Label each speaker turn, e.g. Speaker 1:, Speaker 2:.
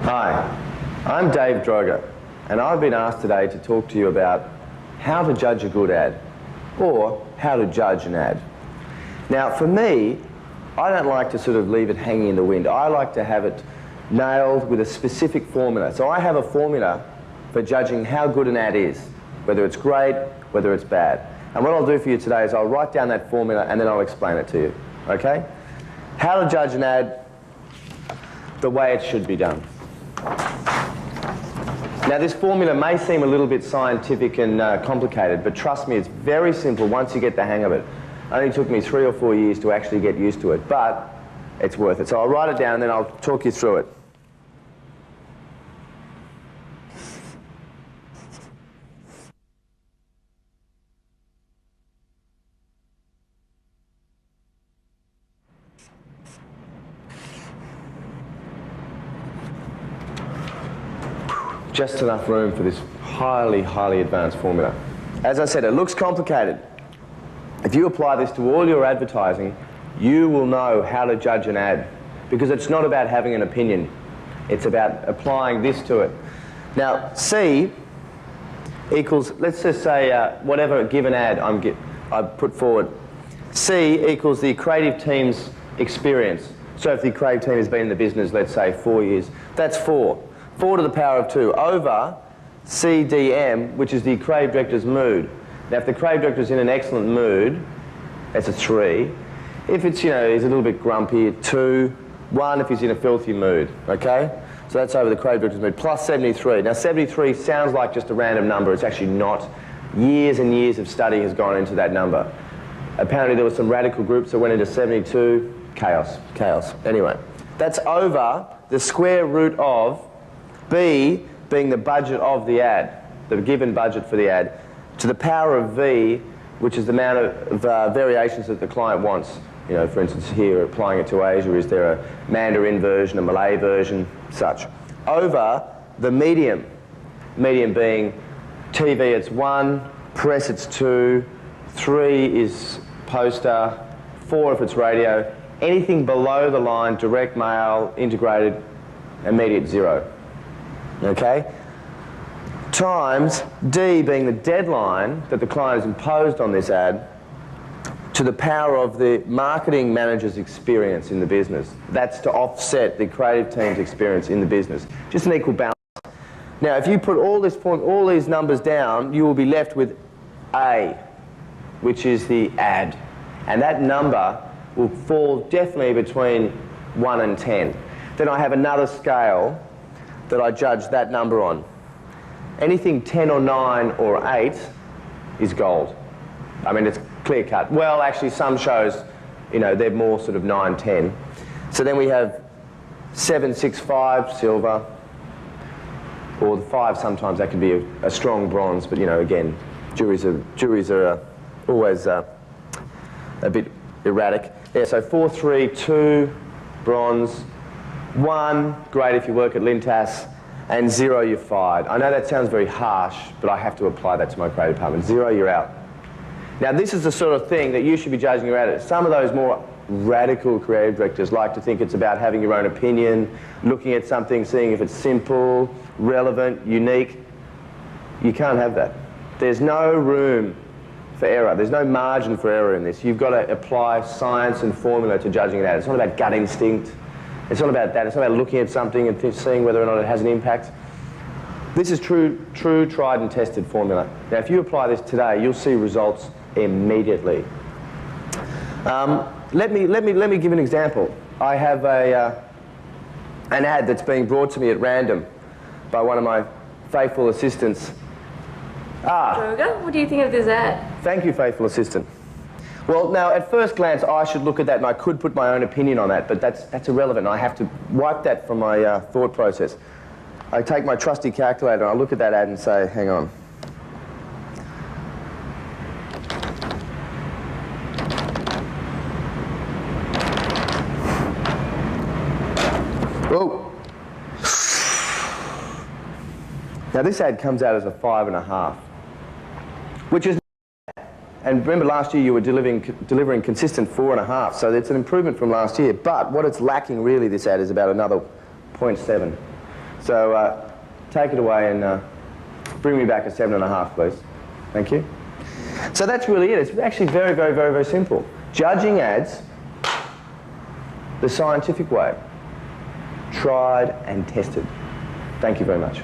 Speaker 1: Hi, I'm Dave Droga, and I've been asked today to talk to you about how to judge a good ad, or how to judge an ad. Now, for me, I don't like to sort of leave it hanging in the wind. I like to have it nailed with a specific formula. So I have a formula for judging how good an ad is, whether it's great, whether it's bad. And what I'll do for you today is I'll write down that formula and then I'll explain it to you, okay? How to judge an ad the way it should be done. Now, this formula may seem a little bit scientific and complicated, but trust me, it's very simple once you get the hang of it. It only took me 3 or 4 years to actually get used to it, but it's worth it. So I'll write it down and then I'll talk you through it. Just enough room for this highly, highly advanced formula. As I said, it looks complicated. If you apply this to all your advertising, you will know how to judge an ad, because it's not about having an opinion. It's about applying this to it. Now, C equals, let's just say whatever given ad I've put forward. C equals the creative team's experience. So if the creative team has been in the business, let's say 4 years, that's 4. 4 to the power of 2 over CDM, which is the creative director's mood. Now, if the creative director's in an excellent mood, that's a 3. If it's, he's a little bit grumpy, 2. 1 if he's in a filthy mood, okay? So that's over the creative director's mood, plus 73. Now, 73 sounds like just a random number. It's actually not. Years and years of study has gone into that number. Apparently, there were some radical groups that went into 72. Chaos, chaos. Anyway, that's over the square root of B being the budget of the ad, the given budget for the ad, to the power of V, which is the amount of variations that the client wants. For instance, here, applying it to Asia, is there a Mandarin version, a Malay version, such. Over the medium being TV, it's 1, press, it's 2, 3 is poster, 4 if it's radio. Anything below the line, direct mail, integrated, immediate 0. Okay? Times D being the deadline that the client has imposed on this ad to the power of the marketing manager's experience in the business. That's to offset the creative team's experience in the business. Just an equal balance. Now, if you put all these numbers down, you will be left with A, which is the ad. And that number will fall definitely between 1 and 10. Then I have another scale that I judge that number on. Anything 10 or 9 or 8 is gold. I mean, it's clear cut. Well, actually, some shows, they're more sort of 9, 10. So then we have 7, 6, 5, silver, or the 5 sometimes that can be a strong bronze, but again, juries are always a bit erratic. Yeah, so 4, 3, 2, bronze, 1, great if you work at Lintas, and 0, you're fired. I know that sounds very harsh, but I have to apply that to my creative department. 0, you're out. Now, this is the sort of thing that you should be judging your ad. Some of those more radical creative directors like to think it's about having your own opinion, looking at something, seeing if it's simple, relevant, unique. You can't have that. There's no room for error. There's no margin for error in this. You've got to apply science and formula to judging an ad. It's not about gut instinct. It's not about that. It's not about looking at something and seeing whether or not it has an impact. This is true, tried and tested formula. Now, if you apply this today, you'll see results immediately. Let me give an example. I have an ad that's being brought to me at random by one of my faithful assistants.
Speaker 2: Droga, what do you think of this ad?
Speaker 1: Thank you, faithful assistant. Well, now, at first glance, I should look at that and I could put my own opinion on that, but that's irrelevant. I have to wipe that from my thought process. I take my trusty calculator and I look at that ad and say, hang on. Whoa. Now, this ad comes out as a 5.5, which is. And remember, last year you were delivering consistent 4.5, so it's an improvement from last year. But what it's lacking really, this ad, is about another 0.7. So take it away and bring me back a 7.5, please. Thank you. So that's really it. It's actually very, very, very, very simple. Judging ads the scientific way. Tried and tested. Thank you very much.